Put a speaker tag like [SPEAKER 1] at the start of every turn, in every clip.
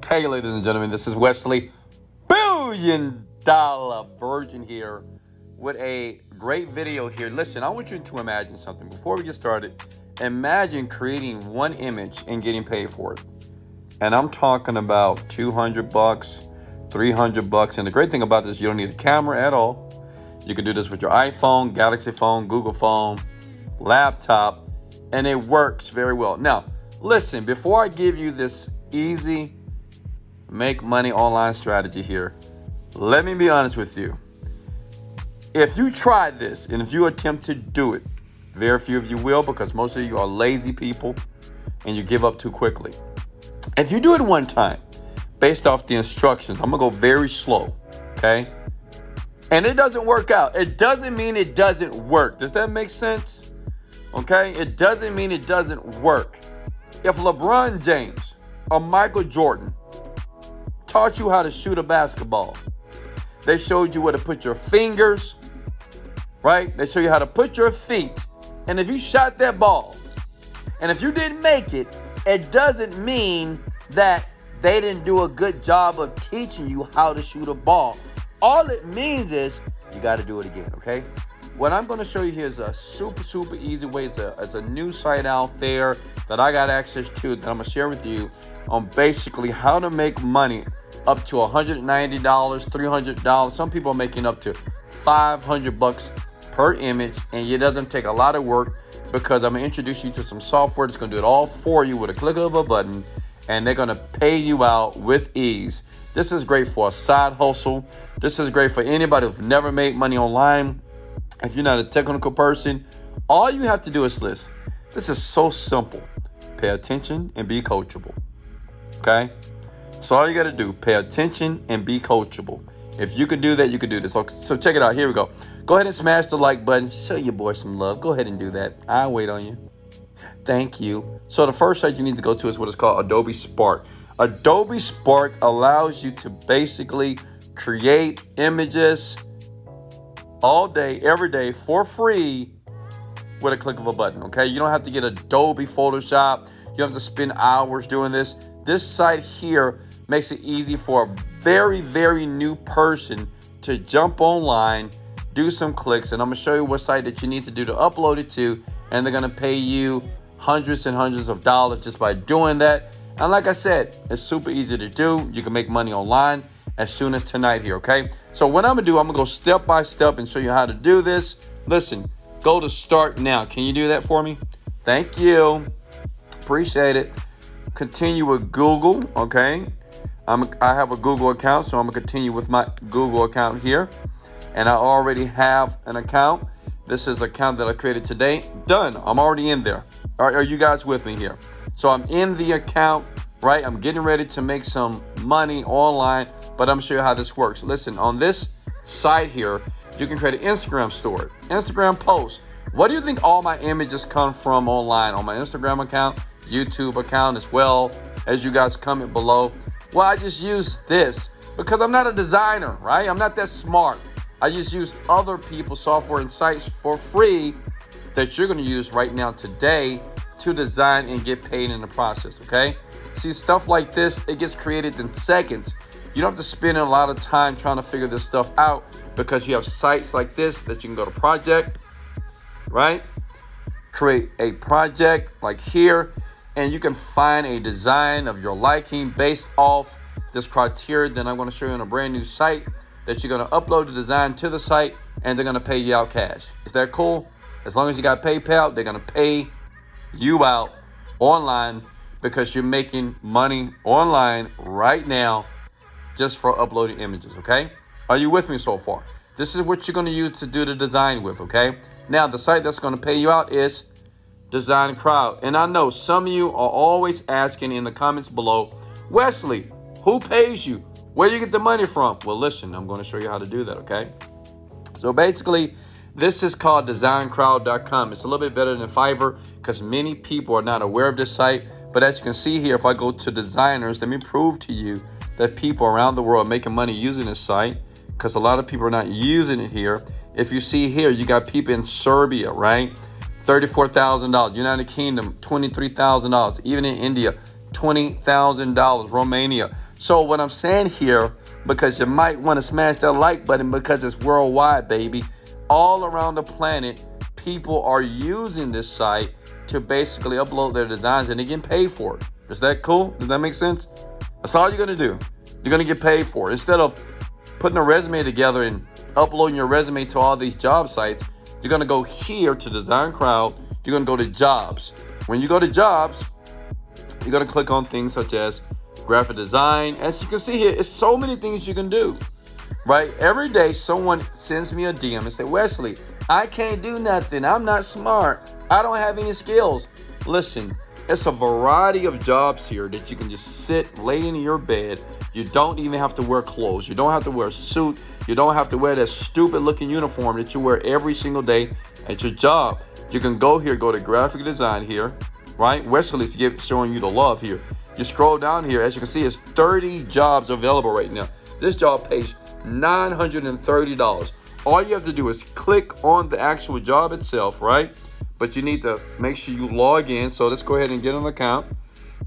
[SPEAKER 1] Okay, ladies and gentlemen, this is Wesley $1 billion Virgin here with a great video here. Listen, I want you to imagine something. Before we get started, imagine creating one image and getting paid for it. And I'm talking about $200, $300. And the great thing about this, you don't need a camera at all. You can do this with your iPhone, Galaxy phone, Google phone, laptop, and it works very well. Now, listen, before I give you this easy make money online strategy here, let me be honest with you. If you try this and if you attempt to do it, very few of you will, because most of you are lazy people and you give up too quickly. If you do it one time based off the instructions, I'm gonna go very slow, okay? And it doesn't work out, it doesn't mean it doesn't work. Does that make sense? Okay, it doesn't mean it doesn't work. If LeBron James or Michael Jordan taught you how to shoot a basketball, they showed you where to put your fingers, right? They show you how to put your feet. And if you shot that ball, and if you didn't make it, it doesn't mean that they didn't do a good job of teaching you how to shoot a ball. All it means is you got to do it again, okay? What I'm going to show you here is a super easy way. It's a new site out there that I got access to that I'm going to share with you on basically how to make money up to $190, $300. Some people are making up to $500 per image, and it doesn't take a lot of work because I'm going to introduce you to some software that's going to do it all for you with a click of a button, and they're going to pay you out with ease. This is great for a side hustle. This is great for anybody who's never made money online. If you're not a technical person, all you have to do is listen. This is so simple. Pay attention and be coachable. Okay? So all you got to do, pay attention and be coachable. If you can do that, you can do this. So check it out. Here we go. Go ahead and smash the like button. Show your boy some love. Go ahead and do that. I'll wait on you. Thank you. So the first site you need to go to is what is called Adobe Spark. Adobe Spark allows you to basically create images all day, every day for free with a click of a button, okay? You don't have to get Adobe Photoshop. You don't have to spend hours doing this. This site here makes it easy for a very new person to jump online, do some clicks, and I'm gonna show you what site that you need to do to upload it to, and they're gonna pay you hundreds and hundreds of dollars just by doing that. And like I said, it's super easy to do. You can make money online as soon as tonight here, okay? So what I'm gonna do, I'm gonna go step by step and show you how to do this. Listen, go to start now. Can you do that for me? Thank you. Appreciate it. Continue with Google, okay? I have a Google account, so I'm gonna continue with my Google account here. And I already have an account. This is an account that I created today. Done, I'm already in there. Are you guys with me here? So I'm in the account, right? I'm getting ready to make some money online, but I'm gonna show you how this works. Listen, on this site here, you can create an Instagram story, Instagram post. What do you think all my images come from online? On my Instagram account, YouTube account, as well as you guys comment below. Well, I just use this because I'm not a designer, right? I'm not that smart. I just use other people's software and sites for free that you're gonna use right now today to design and get paid in the process, okay? See, stuff like this, it gets created in seconds. You don't have to spend a lot of time trying to figure this stuff out because you have sites like this that you can go to project, right? Create a project like here, and you can find a design of your liking based off this criteria. Then I'm gonna show you on a brand new site that you're gonna upload the design to the site, and they're gonna pay you out cash. Is that cool? As long as you got PayPal, they're gonna pay you out online because you're making money online right now just for uploading images, okay? Are you with me so far? This is what you're gonna use to do the design with, okay? Now, the site that's gonna pay you out is Design Crowd. And I know some of you are always asking in the comments below, Wesley, who pays you? Where do you get the money from? Well, listen, I'm gonna show you how to do that, okay? So basically, this is called designcrowd.com. It's a little bit better than Fiverr because many people are not aware of this site. But as you can see here, if I go to designers, let me prove to you that people around the world are making money using this site because a lot of people are not using it here. If you see here, you got people in Serbia, right? $34,000. United Kingdom, $23,000. Even in India, $20,000. Romania, So what I'm saying here, because you might want to smash that like button because it's worldwide, baby. All around the planet, people are using this site to basically upload their designs and they get paid for it. Is that cool? Does that make sense? That's all you're going to do. You're going to get paid for it. Instead of putting a resume together and uploading your resume to all these job sites, you're going to go here to Design Crowd. You're going to go to jobs. When you go to jobs, you're going to click on things such as graphic design. As you can see here, it's so many things you can do, right? Every day, someone sends me a DM and say, Wesley, I can't do nothing. I'm not smart. I don't have any skills. Listen, it's a variety of jobs here that you can just sit, lay in your bed. You don't even have to wear clothes. You don't have to wear a suit. You don't have to wear that stupid looking uniform that you wear every single day at your job. You can go here, go to graphic design here, right? Wesley's showing you the love here. You scroll down here, as you can see, it's 30 jobs available right now. This job pays $930. All you have to do is click on the actual job itself, right? But you need to make sure you log in. So let's go ahead and get an account.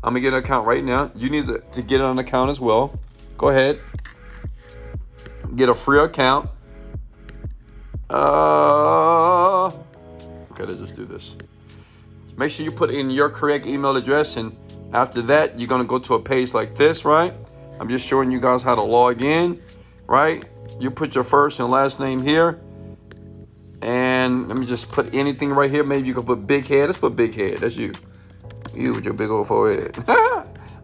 [SPEAKER 1] I'm gonna get an account right now. You need to get an account as well. Go ahead. Get a free account. Okay, let's just do this. Make sure you put in your correct email address, and after that, you're gonna go to a page like this, right? I'm just showing you guys how to log in, right? You put your first and last name here. And let me just put anything right here. Maybe you can put big head. Let's put big head. That's you. You with your big old forehead.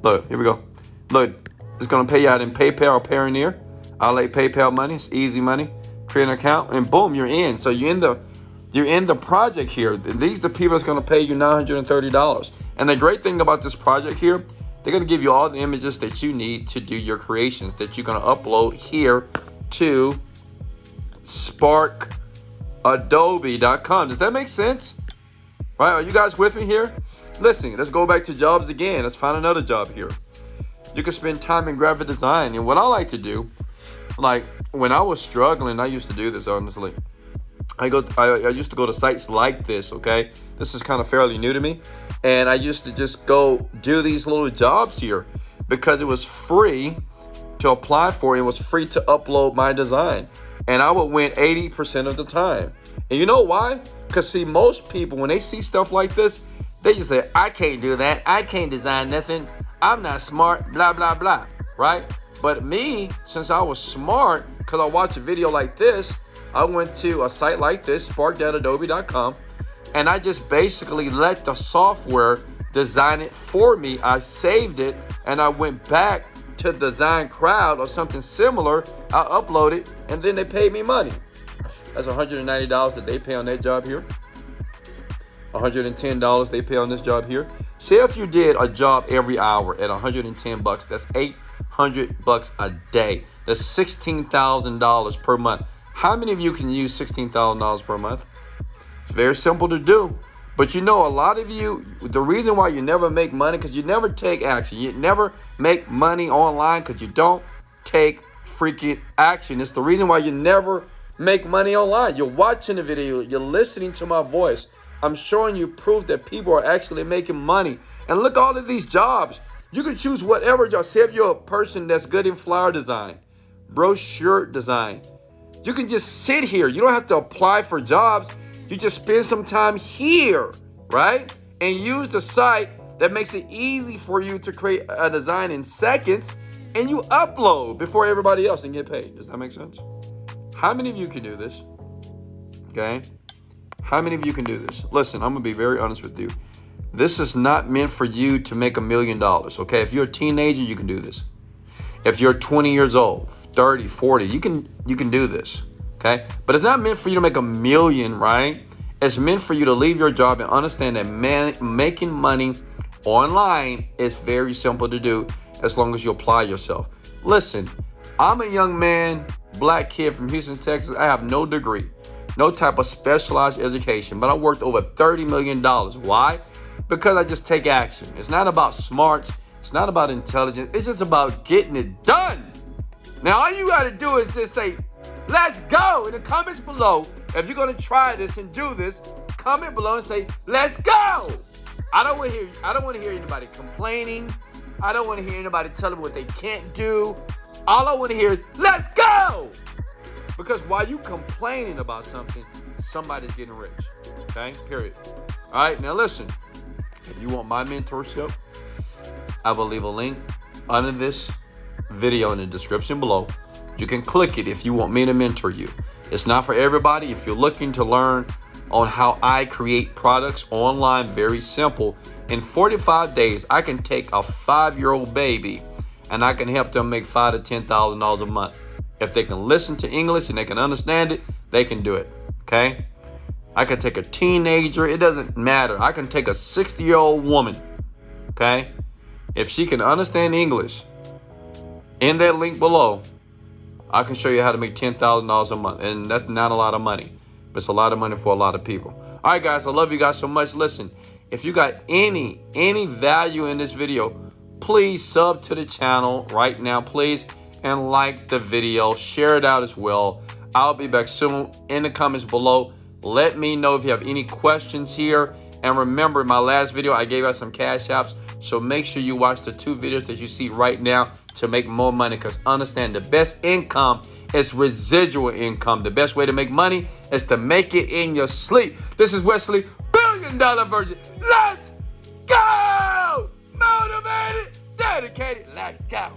[SPEAKER 1] Look, here we go. Look, it's going to pay you out in PayPal or Payoneer. I like PayPal money. It's easy money. Create an account and boom, you're in. So you're in the project here. These are the people that's going to pay you $930. And the great thing about this project here, they're going to give you all the images that you need to do your creations that you're going to upload here to sparkadobe.com. Does that make sense? Right? Are you guys with me here? Listen, let's go back to jobs again. Let's find another job here. You can spend time in graphic design. And what I like to do, like when I was struggling, I used to do this, honestly. I used to go to sites like this, okay? This is kind of fairly new to me. And I used to just go do these little jobs here because it was free to apply for. It was free to upload my design. And I would win 80% of the time. And you know why? Because see, most people, when they see stuff like this, they just say, I can't do that. I can't design nothing. I'm not smart, blah, blah, blah, right? But me, since I was smart, because I watched a video like this, I went to a site like this, sparkadobe.com, and I just basically let the software design it for me. I saved it, and I went back to Design Crowd or something similar. I uploaded, and then they paid me money. That's $190 that they pay on that job here. $110 they pay on this job here. Say if you did a job every hour at $110, that's $800 a day. That's $16,000 per month. How many of you can use $16,000 per month? It's very simple to do. But you know, a lot of you, the reason why you never make money, because you never take action. You never make money online because you don't take freaking action. It's the reason why you never make money online. You're watching the video. You're listening to my voice. I'm showing you proof that people are actually making money. And look at all of these jobs. You can choose whatever job. Say if you're a person that's good in flower design, brochure design. You can just sit here. You don't have to apply for jobs. You just spend some time here, right? And use the site that makes it easy for you to create a design in seconds, and you upload before everybody else and get paid. Does that make sense? How many of you can do this? Okay. How many of you can do this? Listen, I'm going to be very honest with you. This is not meant for you to make $1 million, okay? If you're a teenager, you can do this. If you're 20 years old, 30, 40, you can do this, okay? But it's not meant for you to make $1 million, right? It's meant for you to leave your job and understand that making money online is very simple to do as long as you apply yourself. Listen, I'm a young man, black kid from Houston, Texas. I have no degree, no type of specialized education, but I worked over $30 million. Why? Because I just take action. It's not about smarts. It's not about intelligence. It's just about getting it done. Now, all you got to do is just say, let's go in the comments below. If you're going to try this and do this, comment below and say, let's go. I don't want to hear anybody complaining. I don't want to hear anybody tell me what they can't do. All I want to hear is, let's go! Because while you complaining about something, somebody's getting rich. Okay? Period. All right, now listen. If you want my mentorship, I will leave a link under this video in the description below. You can click it if you want me to mentor you. It's not for everybody. If you're looking to learn on how I create products online, very simple. In 45 days, I can take a 5-year-old baby and I can help them make $5,000 to $10,000 a month. If they can listen to English and they can understand it, they can do it. Okay? I can take a teenager. It doesn't matter. I can take a 60-year-old woman. Okay? If she can understand English, in that link below, I can show you how to make $10,000 a month. And that's not a lot of money, but it's a lot of money for a lot of people. All right, guys, I love you guys so much. Listen, if you got any value in this video, please sub to the channel right now, please, and like the video. Share it out as well. I'll be back soon. In the comments below, let me know if you have any questions here. And remember, in my last video, I gave out some cash apps. So make sure you watch the 2 videos that you see right now to make more money. Because understand, the best income is residual income. The best way to make money is to make it in your sleep. This is Wesley, $1 billion Virgin. Let's go! Motivated, dedicated, let's go.